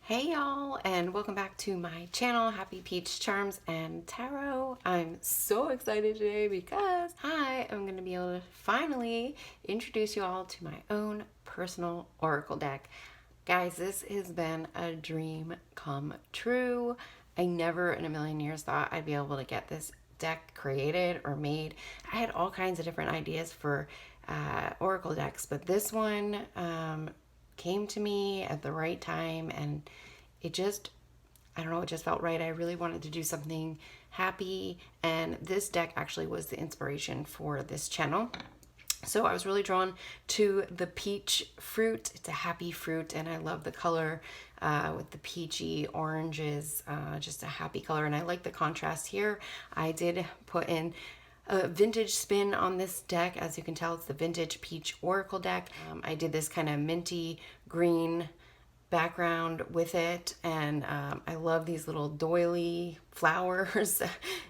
Hey y'all, and welcome back to my channel, Happy Peach Charms and Tarot. I'm so excited today because I am going to be able to finally introduce you all to my own personal oracle deck. Guys, this has been a dream come true. I never in a million years thought I'd be able to get this deck created or made. I had all kinds of different ideas for oracle decks, but this one came to me at the right time, and it just, I don't know, it just felt right. I really wanted to do something happy, and this deck actually was the inspiration for this channel. So I was really drawn to the peach fruit. It's a happy fruit, and I love the color with the peachy oranges, just a happy color. And I like the contrast here. I did put in a vintage spin on this deck. As you can tell, it's the Vintage Peach Oracle deck. I did this kind of minty green background with it, and I love these little doily flowers.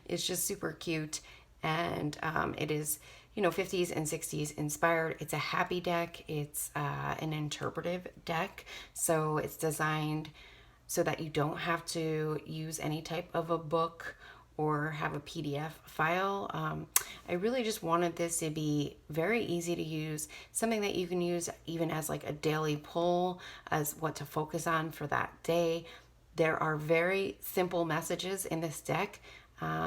It's just super cute, and it is, you know, 50s and 60s inspired. It's a happy deck. It's an interpretive deck, so it's designed so that you don't have to use any type of a book or have a PDF file. I really just wanted this to be very easy to use, something that you can use even as like a daily pull, as what to focus on for that day. There are very simple messages in this deck,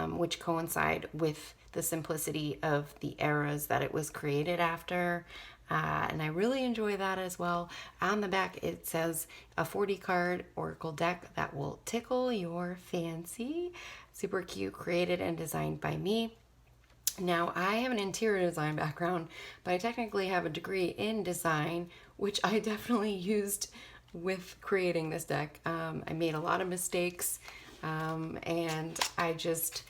which coincide with the simplicity of the eras that it was created after. And I really enjoy that as well. On the back, it says a 40 card oracle deck that will tickle your fancy. Super cute, created and designed by me. Now, I have an interior design background, but I technically have a degree in design, which I definitely used with creating this deck. I made a lot of mistakes, and I just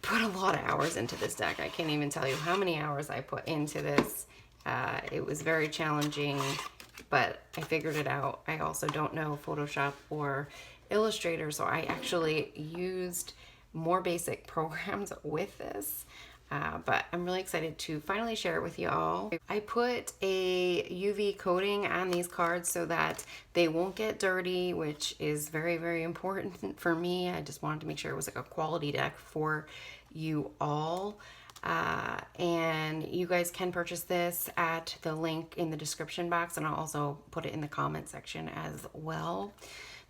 put a lot of hours into this deck. I can't even tell you how many hours I put into this. It was very challenging, but I figured it out. I also don't know Photoshop or Illustrator, so I actually used more basic programs with this. But I'm really excited to finally share it with you all. I put a UV coating on these cards so that they won't get dirty, which is very, very important for me. I just wanted to make sure it was like a quality deck for you all. And you guys can purchase this at the link in the description box, and I'll also put it in the comment section as well,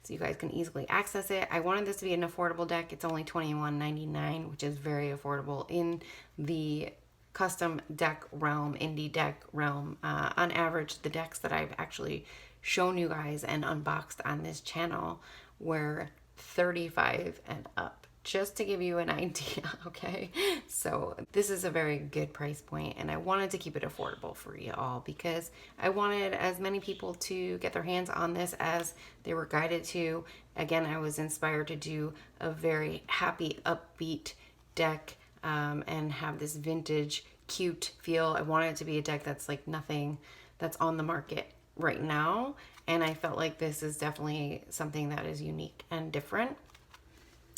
so you guys can easily access it. I wanted this to be an affordable deck. It's only $21.99, which is very affordable in the custom deck realm, indie deck realm. On average, the decks that I've actually shown you guys and unboxed on this channel were $35 and up, just to give you an idea, okay? So this is a very good price point, and I wanted to keep it affordable for you all because I wanted as many people to get their hands on this as they were guided to. Again, I was inspired to do a very happy, upbeat deck, and have this vintage, cute feel. I wanted it to be a deck that's like nothing that's on the market right now, and I felt like this is definitely something that is unique and different.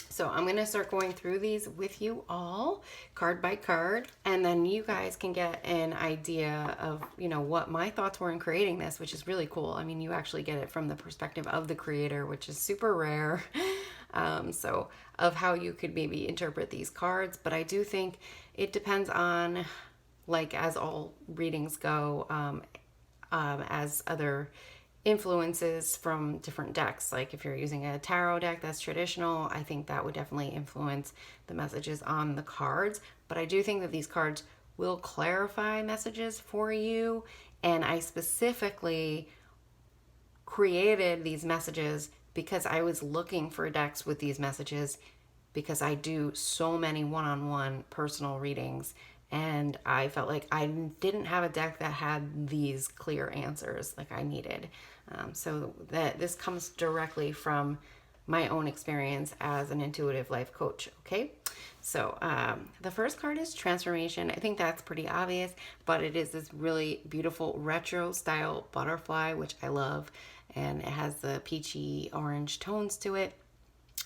So I'm going to start going through these with you all, card by card, and then you guys can get an idea of, you know, what my thoughts were in creating this, which is really cool. I mean, you actually get it from the perspective of the creator, which is super rare. So of how you could maybe interpret these cards, but I do think it depends on, like as all readings go, as other influences from different decks. Like if you're using a tarot deck that's traditional, I think that would definitely influence the messages on the cards. But I do think that these cards will clarify messages for you. And I specifically created these messages because I was looking for decks with these messages, because I do so many one-on-one personal readings, and I felt like I didn't have a deck that had these clear answers like I needed. So that this comes directly from my own experience as an intuitive life coach, okay? So the first card is Transformation. I think that's pretty obvious, but it is this really beautiful retro style butterfly, which I love, and it has the peachy orange tones to it.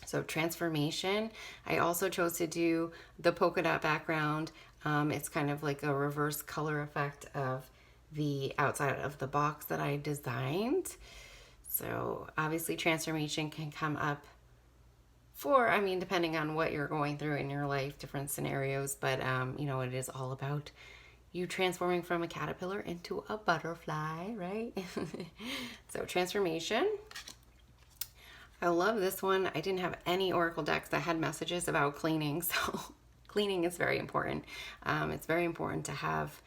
So Transformation. I also chose to do the polka dot background. It's kind of like a reverse color effect of the outside of the box that I designed. So obviously transformation can come up depending on what you're going through in your life, different scenarios, but it is all about you transforming from a caterpillar into a butterfly, right? So transformation. I love this one. I didn't have any oracle decks that had messages about cleaning, so cleaning is very important. It's very important to have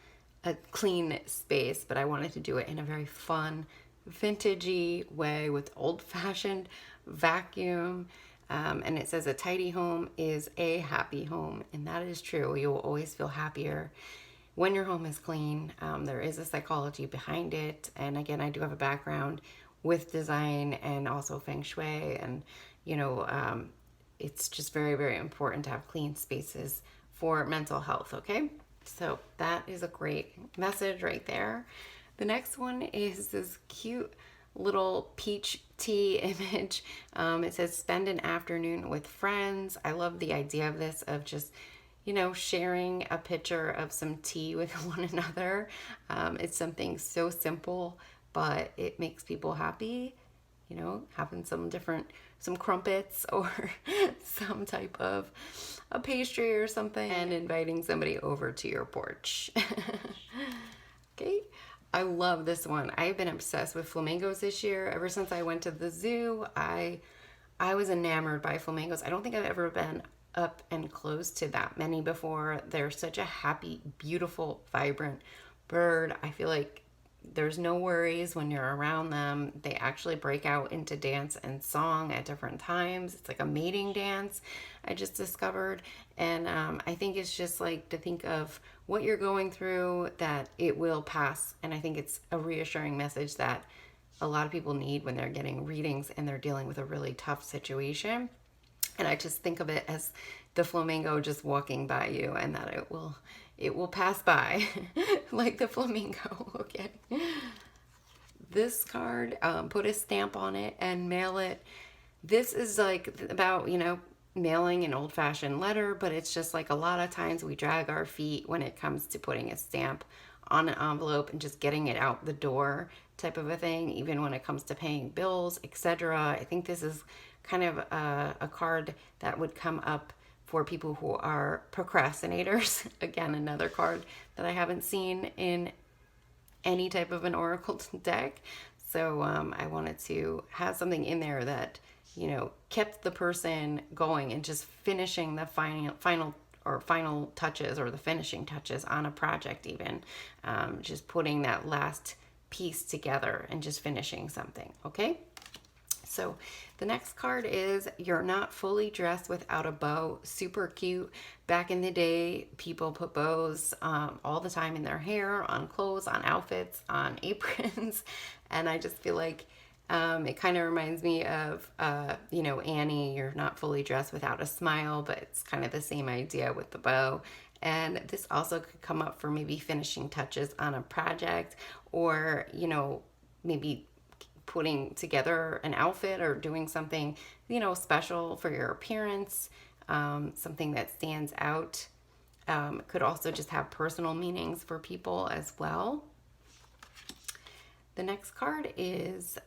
a clean space, but I wanted to do it in a very fun, vintagey way with old-fashioned vacuum. And it says a tidy home is a happy home, and that is true. You will always feel happier when your home is clean. There is a psychology behind it, and again, I do have a background with design and also feng shui, and it's just very, very important to have clean spaces for mental health. Okay, so that is a great message right there. The next one is this cute little peach tea image. It says spend an afternoon with friends. I love the idea of this, of just sharing a pitcher of some tea with one another. It's something so simple, but it makes people happy. Having some crumpets or some type of a pastry or something, and inviting somebody over to your porch. Okay. I love this one. I've been obsessed with flamingos this year. Ever since I went to the zoo, I was enamored by flamingos. I don't think I've ever been up and close to that many before. They're such a happy, beautiful, vibrant bird. I feel like there's no worries when you're around them. They actually break out into dance and song at different times. It's like a mating dance, I just discovered. And I think it's just like to think of what you're going through, that it will pass. And I think it's a reassuring message that a lot of people need when they're getting readings and they're dealing with a really tough situation. And I just think of it as the flamingo just walking by you, and that it will pass by like the flamingo. Okay. This card, put a stamp on it and mail it. This is like about, mailing an old-fashioned letter, but it's just like a lot of times we drag our feet when it comes to putting a stamp on an envelope and just getting it out the door type of a thing, even when it comes to paying bills, etc. I think this is kind of a card that would come up for people who are procrastinators. Again, another card that I haven't seen in any type of an oracle deck. So I wanted to have something in there that, kept the person going and just finishing the final touches, or the finishing touches on a project even. Just putting that last piece together and just finishing something, okay? So the next card is You're Not Fully Dressed Without a Bow. Super cute. Back in the day, people put bows all the time in their hair, on clothes, on outfits, on aprons. And I just feel like it kind of reminds me of, Annie, you're not fully dressed without a smile, but it's kind of the same idea with the bow. And this also could come up for maybe finishing touches on a project, or, maybe putting together an outfit or doing something, special for your appearance, something that stands out. Could also just have personal meanings for people as well. The next card is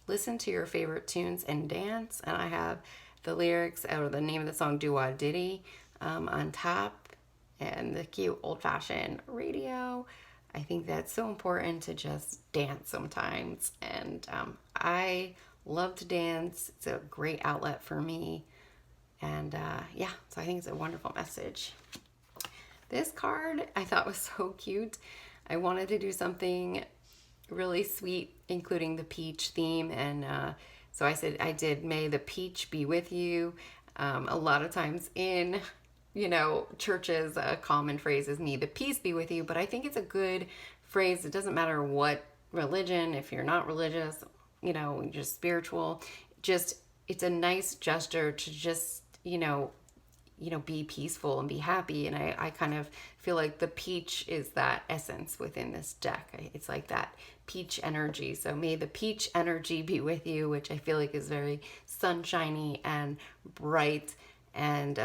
Listen to Your Favorite Tunes and Dance. And I have the lyrics, or the name of the song, Do Wah Diddy, on top, and the cute old-fashioned radio. I think that's so important to just dance sometimes. And I love to dance. It's a great outlet for me. And so I think it's a wonderful message. This card I thought was so cute. I wanted to do something really sweet, including the peach theme. And so I said, I did, May the Peach Be With You. A lot of times in churches, a common phrase is May the Peace Be With You, but I think it's a good phrase. It doesn't matter what religion, if you're not religious, just spiritual, it's a nice gesture to just, be peaceful and be happy. And I kind of feel like the peach is that essence within this deck. It's like that peach energy. So may the peach energy be with you, which I feel like is very sunshiny and bright. And,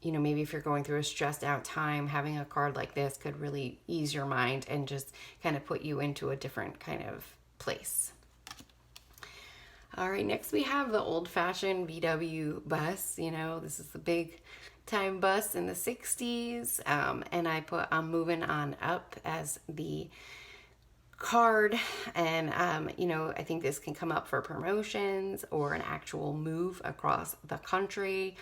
maybe if you're going through a stressed out time, having a card like this could really ease your mind and just kind of put you into a different kind of place. All right, next we have the old-fashioned VW bus. You know, this is the big time bus in the 60s. And I put I'm moving on up as the card. And, you know, I think this can come up for promotions or an actual move across the country.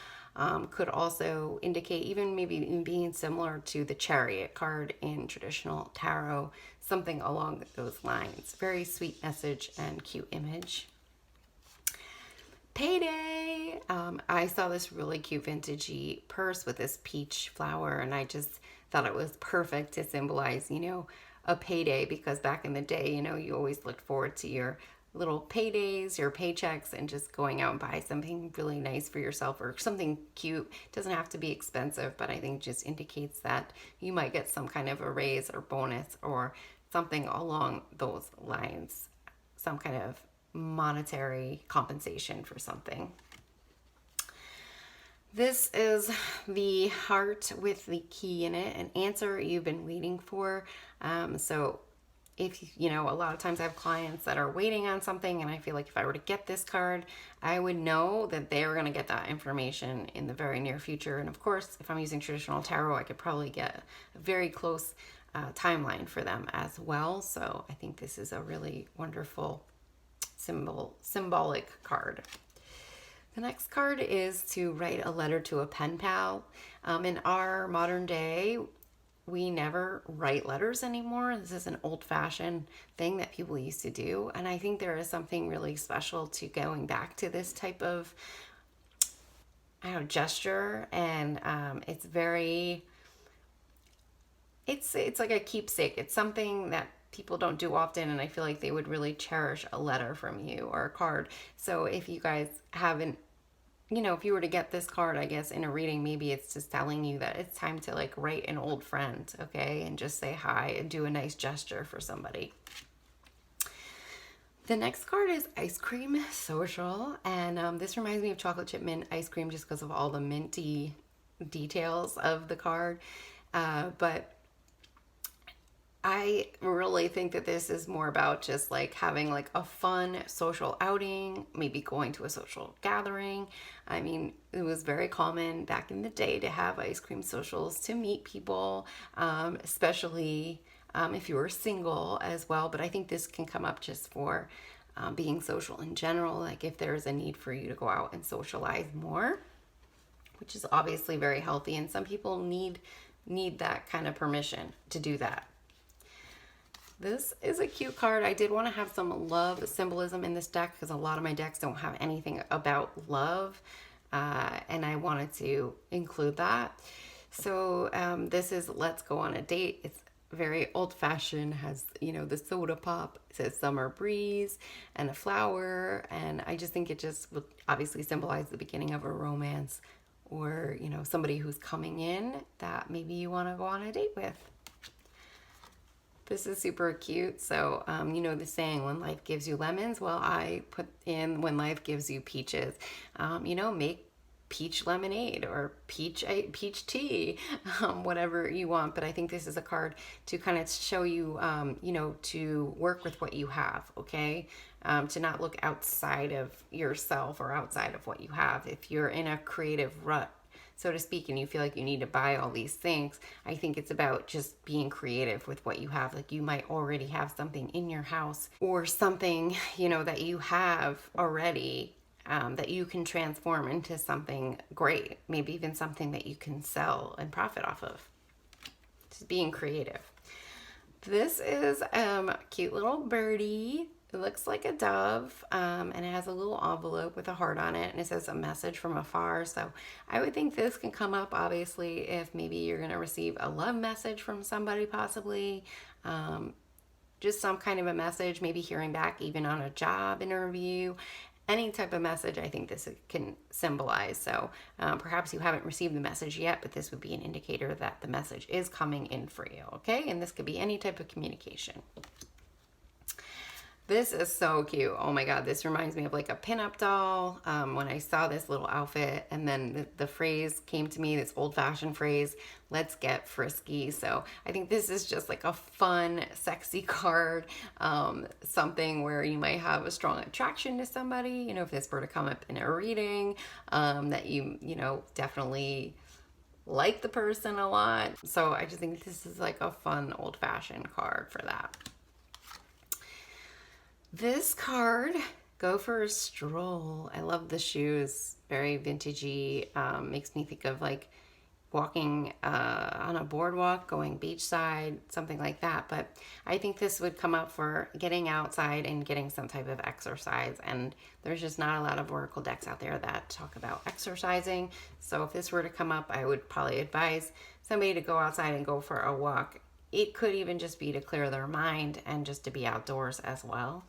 Could also indicate even maybe being similar to the chariot card in traditional tarot, something along those lines. Very sweet message and cute image. Payday. I saw this really cute vintagey purse with this peach flower, and I just thought it was perfect to symbolize, you know, a payday, because back in the day, you know, you always looked forward to your little paydays, your paychecks, and just going out and buy something really nice for yourself or something cute. It doesn't have to be expensive, but I think just indicates that you might get some kind of a raise or bonus or something along those lines, some kind of monetary compensation for something. This is the heart with the key in it, an answer you've been waiting for. So if, you know, a lot of times I have clients that are waiting on something, and I feel like if I were to get this card, I would know that they're going to get that information in the very near future. And of course, if I'm using traditional tarot, I could probably get a very close timeline for them as well. So I think this is a really wonderful symbolic card. The next card is to write a letter to a pen pal. In our modern day, we never write letters anymore. This is an old-fashioned thing that people used to do. And I think there is something really special to going back to this type of, I don't know, gesture. And it's very, it's like a keepsake. It's something that people don't do often, and I feel like they would really cherish a letter from you or a card. So if you guys haven't, you know, if you were to get this card, I guess, in a reading, maybe it's just telling you that it's time to like write an old friend, okay, and just say hi and do a nice gesture for somebody. The next card is Ice Cream Social, and this reminds me of chocolate chip mint ice cream just because of all the minty details of the card. But I really think that this is more about just like having like a fun social outing, maybe going to a social gathering. I mean, it was very common back in the day to have ice cream socials to meet people, especially if you were single as well. But I think this can come up just for being social in general, like if there's a need for you to go out and socialize more, which is obviously very healthy. And some people need that kind of permission to do that. This is a cute card. I did want to have some love symbolism in this deck because a lot of my decks don't have anything about love, and I wanted to include that. So this is Let's Go on a Date. It's very old-fashioned, has, you know, the soda pop. It says summer breeze and a flower, and I just think it just would obviously symbolize the beginning of a romance, or, you know, somebody who's coming in that maybe you want to go on a date with. This is super cute. So, you know the saying, when life gives you lemons, well, I put in when life gives you peaches. You know, make peach lemonade or peach tea, whatever you want. But I think this is a card to kind of show you, you know, to work with what you have, okay? To not look outside of yourself or outside of what you have. If you're in a creative rut, so to speak, and you feel like you need to buy all these things, I think it's about just being creative with what you have. Like you might already have something in your house or something, you know, that you have already that you can transform into something great, maybe even something that you can sell and profit off of. Just being creative. This is a cute little birdie. It looks like a dove, and it has a little envelope with a heart on it, and it says a message from afar. So I would think this can come up, obviously, if maybe you're going to receive a love message from somebody, possibly. Just some kind of a message, maybe hearing back even on a job interview. Any type of message, I think this can symbolize. So perhaps you haven't received the message yet, but this would be an indicator that the message is coming in for you, okay? And this could be any type of communication. This is so cute. Oh my God, this reminds me of like a pinup doll. When I saw this little outfit, and then the phrase came to me, this old fashioned phrase, let's get frisky. So I think this is just like a fun, sexy card. Something where you might have a strong attraction to somebody, you know, if this were to come up in a reading, that you know, definitely like the person a lot. So I just think this is like a fun old fashioned card for that. This card, go for a stroll. I love the shoes, very vintagey. Makes me think of like walking on a boardwalk, going beachside, something like that. But I think this would come up for getting outside and getting some type of exercise. And there's just not a lot of oracle decks out there that talk about exercising. So if this were to come up, I would probably advise somebody to go outside and go for a walk. It could even just be to clear their mind and just to be outdoors as well.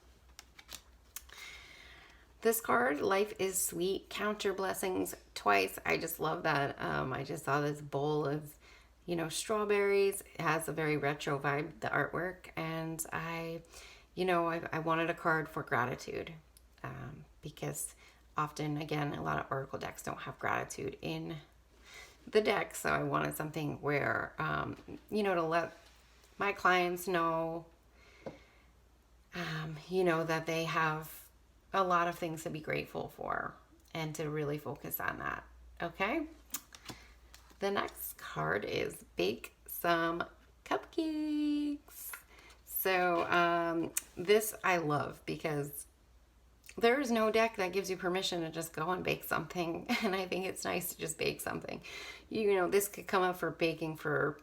This card, life is sweet, count your blessings twice. I just love that. I just saw this bowl of, you know, strawberries. It has a very retro vibe, the artwork. And I wanted a card for gratitude, because often, again, a lot of oracle decks don't have gratitude in the deck. So I wanted something where, you know, to let my clients know, you know, that they have a lot of things to be grateful for and to really focus on that. Okay. The next card is bake some cupcakes. So this I love because there is no deck that gives you permission to just go and bake something. And I think it's nice to just bake something. You know, this could come up for baking for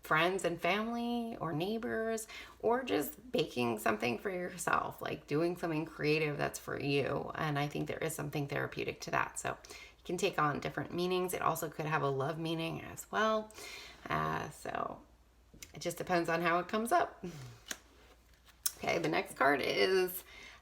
friends and family or neighbors, or just baking something for yourself, like doing something creative that's for you. And I think there is something therapeutic to that. So it can take on different meanings. It also could have a love meaning as well. So it just depends on how it comes up. Okay, the next card is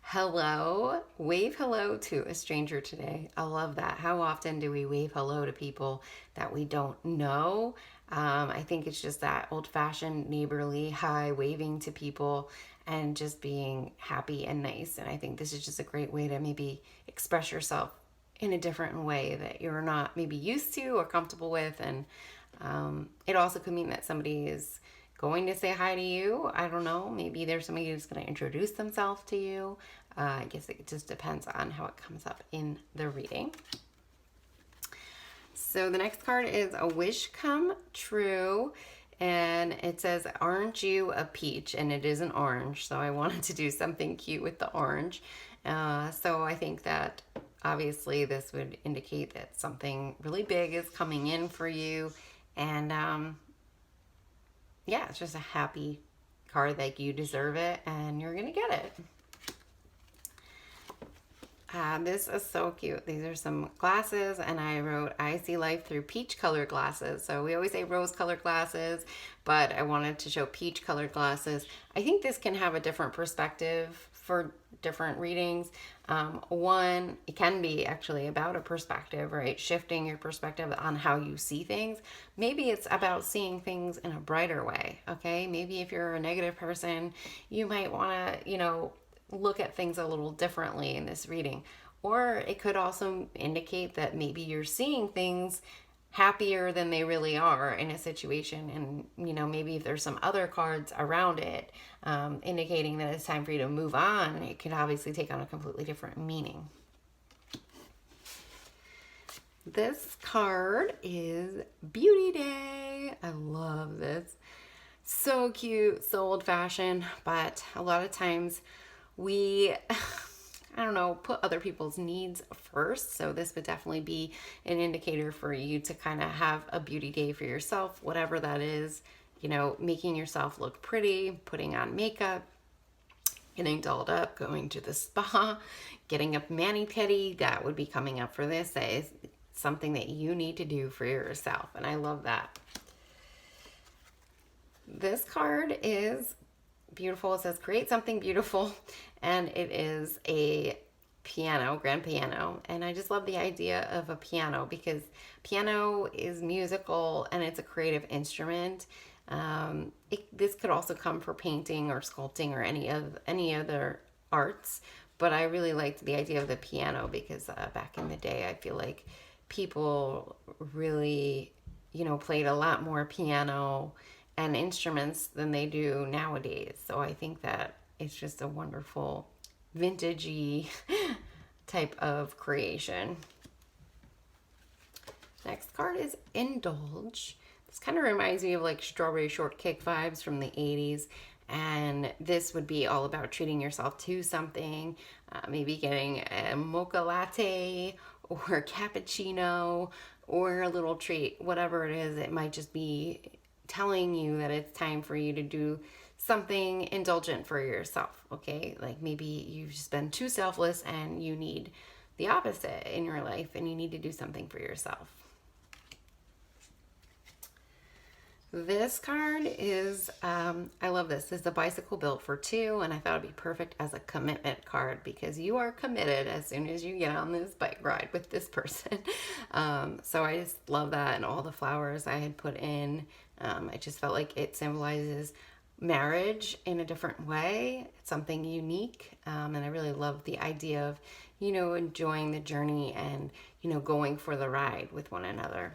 hello. Wave hello to a stranger today. I love that. How often do we wave hello to people that we don't know? I think it's just that old-fashioned neighborly hi, waving to people and just being happy and nice. And I think this is just a great way to maybe express yourself in a different way that you're not maybe used to or comfortable with. And it also could mean that somebody is going to say hi to you. I don't know. Maybe there's somebody who's going to introduce themselves to you. I guess it just depends on how it comes up in the reading. So the next card is a wish come true, and it says, aren't you a peach? And it is an orange, so I wanted to do something cute with the orange. So I think that obviously this would indicate that something really big is coming in for you. And yeah, it's just a happy card, like you deserve it and you're gonna get it. This is so cute. These are some glasses, and I wrote, I see life through peach colored glasses. So we always say rose colored glasses, but I wanted to show peach colored glasses. I think this can have a different perspective for different readings. One, it can be actually about a perspective, right? Shifting your perspective on how you see things. Maybe it's about seeing things in a brighter way, okay? Maybe if you're a negative person, you might want to, you know, look at things a little differently in this reading. Or it could also indicate that maybe you're seeing things happier than they really are in a situation, and you know, maybe if there's some other cards around it indicating that it's time for you to move on, it could obviously take on a completely different meaning. This card is Beauty Day. I love this. So cute, so old-fashioned, but a lot of times we I don't know, put other people's needs first. So this would definitely be an indicator for you to kind of have a beauty day for yourself, whatever that is, you know, making yourself look pretty, putting on makeup, getting dolled up, going to the spa, getting a mani-pedi. That would be coming up for this. That is something that you need to do for yourself. And I love that. This card is beautiful. It says create something beautiful, and it is a piano, grand piano. And I just love the idea of a piano because piano is musical and it's a creative instrument. This could also come for painting or sculpting or any other arts, but I really liked the idea of the piano because back in the day, I feel like people really, played a lot more piano and instruments than they do nowadays. So I think that it's just a wonderful vintagey type of creation. Next card is Indulge. This kind of reminds me of like strawberry shortcake vibes from the 80s. And this would be all about treating yourself to something, maybe getting a mocha latte or a cappuccino or a little treat, whatever it is. It might just be telling you that it's time for you to do something indulgent for yourself, okay? Like maybe you've just been too selfless and you need the opposite in your life and you need to do something for yourself. This card is, I love this. This is a bicycle built for two, and I thought it'd be perfect as a commitment card because you are committed as soon as you get on this bike ride with this person. So I just love that, and all the flowers I had put in. I just felt like it symbolizes marriage in a different way. It's something unique, and I really love the idea of, enjoying the journey and, going for the ride with one another.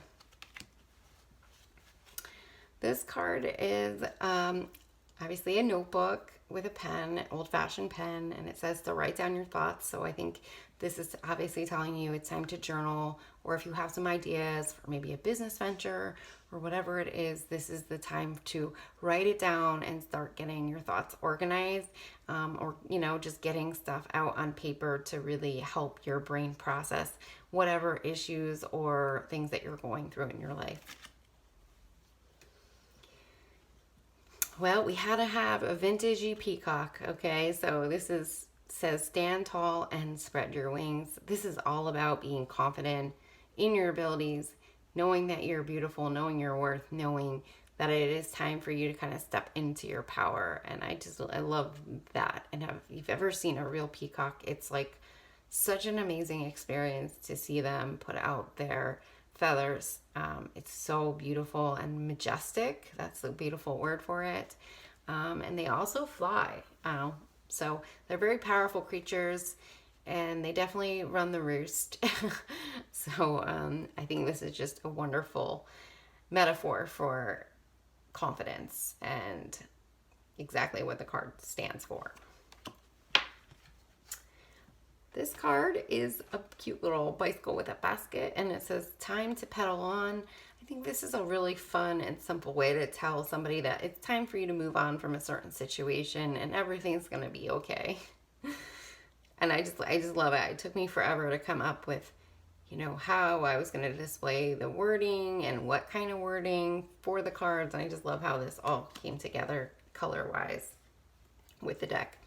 This card is obviously a notebook with a pen, old-fashioned pen, and it says to write down your thoughts. So I think this is obviously telling you it's time to journal, or if you have some ideas for maybe a business venture or whatever it is, this is the time to write it down and start getting your thoughts organized, or, just getting stuff out on paper to really help your brain process whatever issues or things that you're going through in your life. Well, we had to have a vintagey peacock, okay? So this says stand tall and spread your wings. This is all about being confident in your abilities, knowing that you're beautiful, knowing your worth, knowing that it is time for you to kind of step into your power. And I love that. And if you've ever seen a real peacock, it's like such an amazing experience to see them put out their feathers. It's so beautiful and majestic. That's a beautiful word for it. And they also fly. So they're very powerful creatures, and they definitely run the roost. So I think this is just a wonderful metaphor for confidence and exactly what the card stands for. This card is a cute little bicycle with a basket, and it says time to pedal on. I think this is a really fun and simple way to tell somebody that it's time for you to move on from a certain situation and everything's going to be okay. And I just love it. It took me forever to come up with, how I was going to display the wording and what kind of wording for the cards. And I just love how this all came together color-wise with the deck.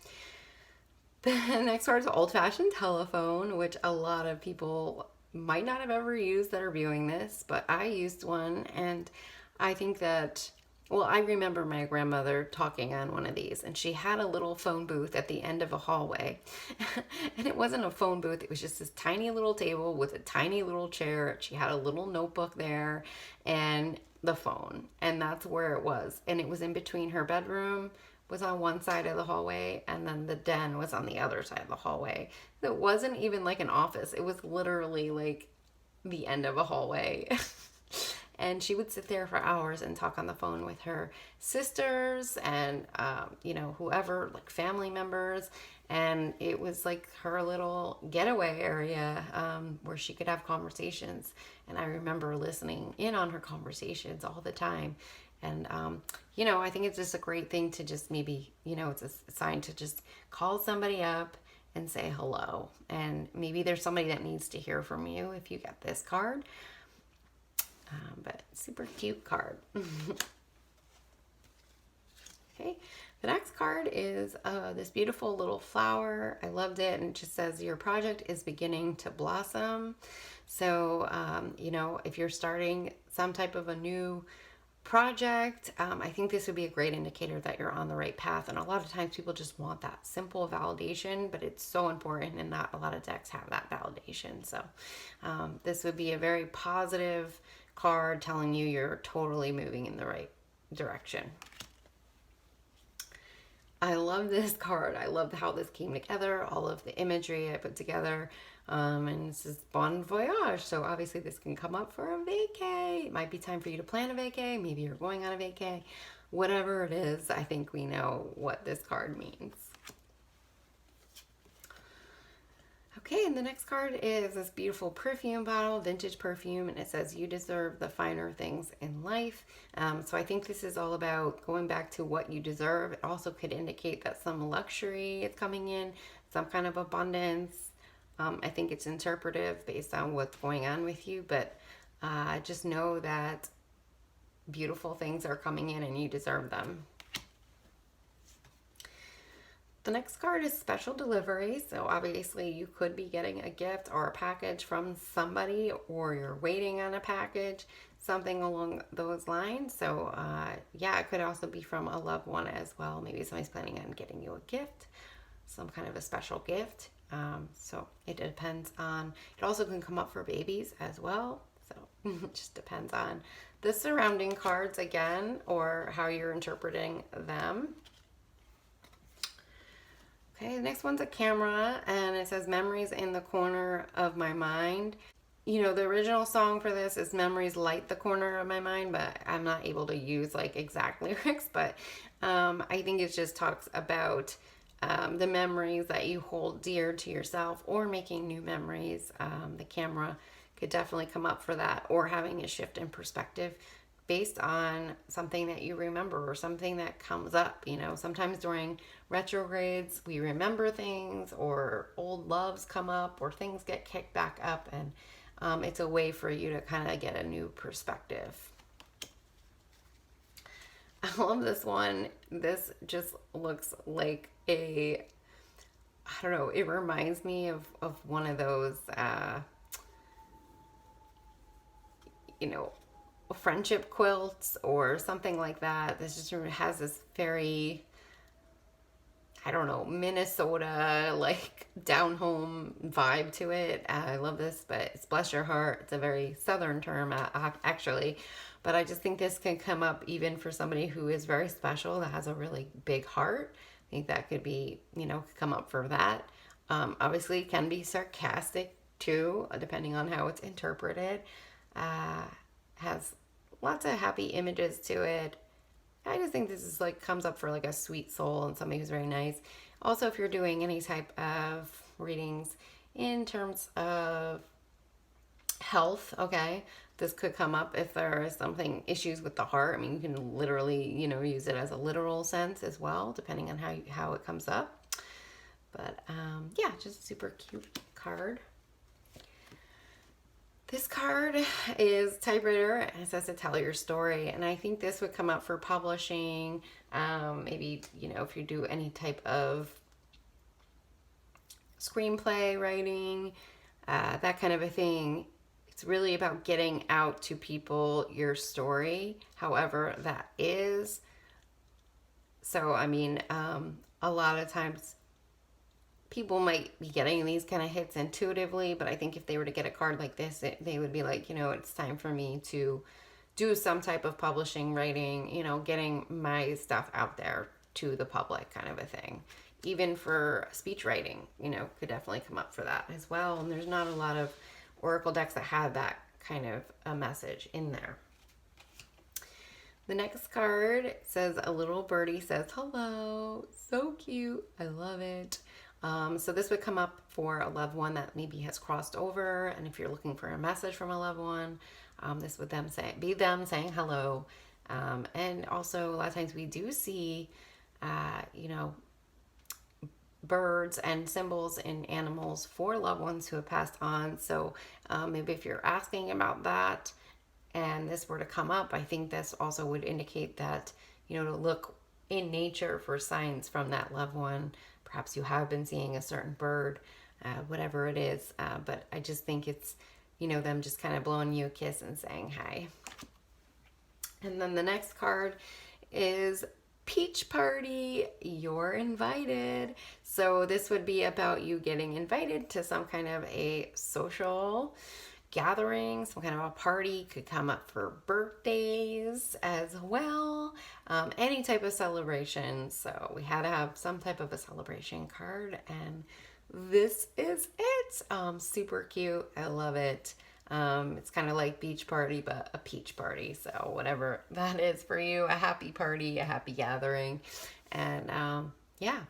The next card is old-fashioned telephone, which a lot of people might not have ever used that are viewing this, but I used one, and I think that, I remember my grandmother talking on one of these, and she had a little phone booth at the end of a hallway, and it wasn't a phone booth, it was just this tiny little table with a tiny little chair. She had a little notebook there, and the phone, and that's where it was, and it was in between her bedroom was on one side of the hallway, and then the den was on the other side of the hallway. It wasn't even like an office. It was literally like the end of a hallway. And she would sit there for hours and talk on the phone with her sisters and, whoever, like family members. And it was like her little getaway area where she could have conversations. And I remember listening in on her conversations all the time. And, I think it's just a great thing to just maybe, it's a sign to just call somebody up and say hello. And maybe there's somebody that needs to hear from you if you get this card. But super cute card. Okay. The next card is this beautiful little flower. I loved it. And it just says your project is beginning to blossom. So, if you're starting some type of a new project, I think this would be a great indicator that you're on the right path. And a lot of times people just want that simple validation, but it's so important, and not a lot of decks have that validation. So this would be a very positive card telling you you're totally moving in the right direction. I love this card. I love how this came together, all of the imagery I put together. And this is Bon Voyage. So obviously this can come up for a vacay. It might be time for you to plan a vacay. Maybe you're going on a vacay. Whatever it is, I think we know what this card means. Okay, and the next card is this beautiful perfume bottle, vintage perfume, and it says, you deserve the finer things in life. So I think this is all about going back to what you deserve. It also could indicate that some luxury is coming in, some kind of abundance. I think it's interpretive based on what's going on with you, but just know that beautiful things are coming in and you deserve them. The next card is special delivery. So obviously you could be getting a gift or a package from somebody, or you're waiting on a package, something along those lines. So yeah, it could also be from a loved one as well. Maybe somebody's planning on getting you a gift, some kind of a special gift. So it depends on, it also can come up for babies as well. So it just depends on the surrounding cards again, or how you're interpreting them. Okay, the next one's a camera, and it says memories in the corner of my mind. You know, the original song for this is memories light the corner of my mind, but I'm not able to use like exact lyrics, but I think it just talks about the memories that you hold dear to yourself, or making new memories. The camera could definitely come up for that, or having a shift in perspective based on something that you remember or something that comes up. You know, sometimes during retrogrades we remember things, or old loves come up, or things get kicked back up, and it's a way for you to kind of get a new perspective. I love this one. This just looks like a, I don't know, it reminds me of one of those you know, friendship quilts or something like that. This just has this very, I don't know, Minnesota, like down home vibe to it. I love this, but it's bless your heart. It's a very southern term, actually. But I just think this can come up even for somebody who is very special, that has a really big heart. I think that could be, you know, come up for that. Obviously, it can be sarcastic too, depending on how it's interpreted. Has lots of happy images to it. I just think this is like, comes up for like a sweet soul and somebody who's very nice. Also, if you're doing any type of readings in terms of health, okay, this could come up if there is something, issues with the heart. I mean, you can literally, you know, use it as a literal sense as well, depending on how it comes up. But yeah, just a super cute card. This card is typewriter, and it says to tell your story. And I think this would come up for publishing. Maybe, you know, if you do any type of screenplay writing, that kind of a thing. It's really about getting out to people your story, however that is. So, I mean, a lot of times people might be getting these kind of hits intuitively, but I think if they were to get a card like this, they would be like, you know, it's time for me to do some type of publishing, writing, you know, getting my stuff out there to the public, kind of a thing. Even for speech writing, you know, could definitely come up for that as well. And there's not a lot of oracle decks that have that kind of a message in there. The next card says, a little birdie says hello. So cute. I love it. So this would come up for a loved one that maybe has crossed over, and if you're looking for a message from a loved one, this would be them saying hello. And also a lot of times we do see, you know, birds and symbols in animals for loved ones who have passed on. So maybe if you're asking about that and this were to come up, I think this also would indicate that, you know, to look in nature for signs from that loved one. Perhaps you have been seeing a certain bird, whatever it is. But I just think it's, you know, them just kind of blowing you a kiss and saying hi. And then the next card is Peach Party. You're invited. So this would be about you getting invited to some kind of a social gathering, some kind of a party, could come up for birthdays as well, any type of celebration. So we had to have some type of a celebration card, and this is it. Super cute. I love it. It's kind of like beach party, but a peach party. So whatever that is for you, a happy party, a happy gathering. And yeah,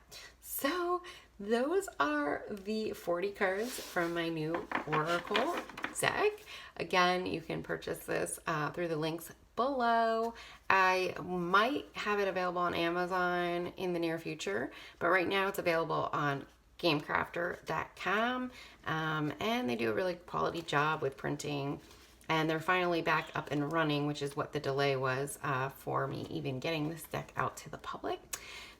so those are the 40 cards from my new Oracle deck. Again, you can purchase this through the links below. I might have it available on Amazon in the near future, but right now it's available on gamecrafter.com, and they do a really quality job with printing, and they're finally back up and running, which is what the delay was for me even getting this deck out to the public.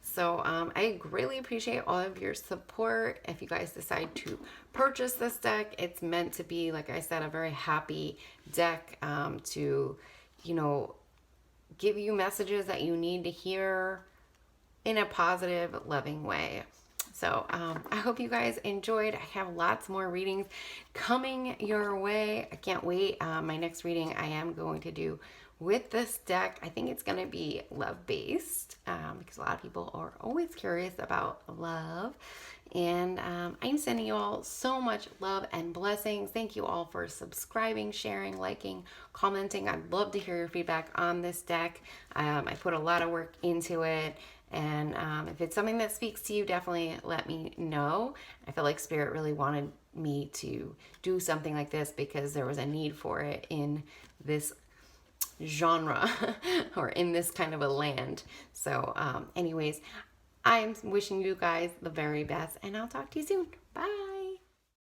So I greatly appreciate all of your support. If you guys decide to purchase this deck, it's meant to be, like I said, a very happy deck to, you know, give you messages that you need to hear in a positive, loving way. So I hope you guys enjoyed. I have lots more readings coming your way. I can't wait. My next reading I am going to do with this deck. I think it's going to be love-based because a lot of people are always curious about love. And I'm sending you all so much love and blessings. Thank you all for subscribing, sharing, liking, commenting. I'd love to hear your feedback on this deck. I put a lot of work into it. And if it's something that speaks to you, definitely let me know. I feel like Spirit really wanted me to do something like this because there was a need for it in this genre or in this kind of a land. So anyways, I'm wishing you guys the very best, and I'll talk to you soon. Bye.